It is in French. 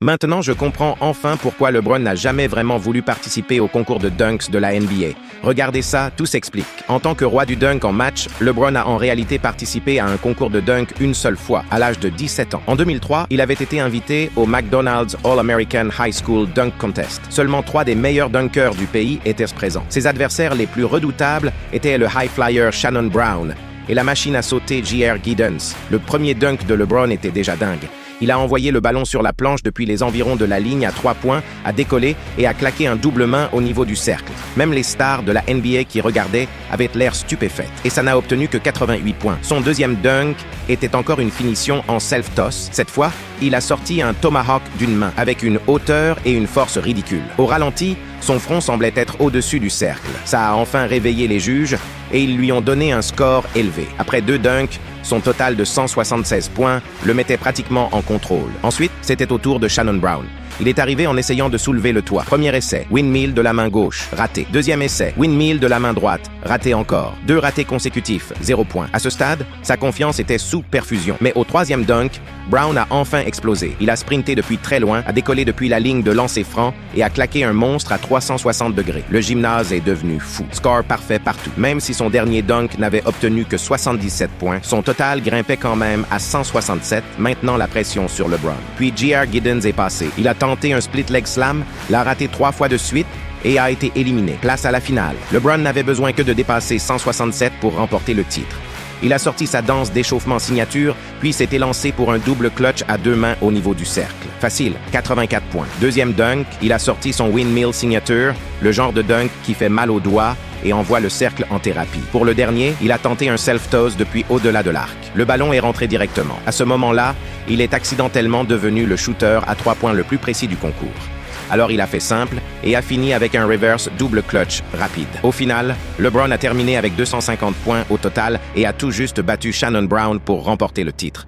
Maintenant, je comprends enfin pourquoi LeBron n'a jamais vraiment voulu participer au concours de dunks de la NBA. Regardez ça, tout s'explique. En tant que roi du dunk en match, LeBron a en réalité participé à un concours de dunk une seule fois, à l'âge de 17 ans. En 2003, il avait été invité au McDonald's All-American High School Dunk Contest. Seulement 3 des meilleurs dunkers du pays étaient présents. Ses adversaires les plus redoutables étaient le high flyer Shannon Brown et la machine à sauter J.R. Giddens. Le premier dunk de LeBron était déjà dingue. Il a envoyé le ballon sur la planche depuis les environs de la ligne à 3 points, a décollé et a claqué un double main au niveau du cercle. Même les stars de la NBA qui regardaient avaient l'air stupéfaites. Et ça n'a obtenu que 88 points. Son deuxième dunk était encore une finition en self-toss. Cette fois, il a sorti un tomahawk d'une main, avec une hauteur et une force ridicules. Au ralenti, son front semblait être au-dessus du cercle. Ça a enfin réveillé les juges et ils lui ont donné un score élevé. Après 2 dunks, son total de 176 points le mettait pratiquement en contrôle. Ensuite, c'était au tour de Shannon Brown. Il est arrivé en essayant de soulever le toit. Premier essai, windmill de la main gauche, raté. Deuxième essai, windmill de la main droite, raté encore. 2 ratés consécutifs, 0 points. À ce stade, sa confiance était sous perfusion. Mais au troisième dunk, Brown a enfin explosé. Il a sprinté depuis très loin, a décollé depuis la ligne de lancer franc et a claqué un monstre à 360 degrés. Le gymnase est devenu fou. Score parfait partout. Même si son dernier dunk n'avait obtenu que 77 points, son total grimpait quand même à 167, maintenant la pression sur LeBron. Puis J.R. Giddens est passé. Il a tenté un split leg slam, l'a raté 3 fois de suite et a été éliminé. Place à la finale. LeBron n'avait besoin que de dépasser 167 pour remporter le titre. Il a sorti sa danse d'échauffement signature, puis s'est élancé pour un double clutch à 2 mains au niveau du cercle. Facile, 84 points. Deuxième dunk, il a sorti son windmill signature, le genre de dunk qui fait mal aux doigts et envoie le cercle en thérapie. Pour le dernier, il a tenté un self-toss depuis au-delà de l'arc. Le ballon est rentré directement. À ce moment-là, il est accidentellement devenu le shooter à 3 points le plus précis du concours. Alors il a fait simple et a fini avec un reverse double clutch rapide. Au final, LeBron a terminé avec 250 points au total et a tout juste battu Shannon Brown pour remporter le titre.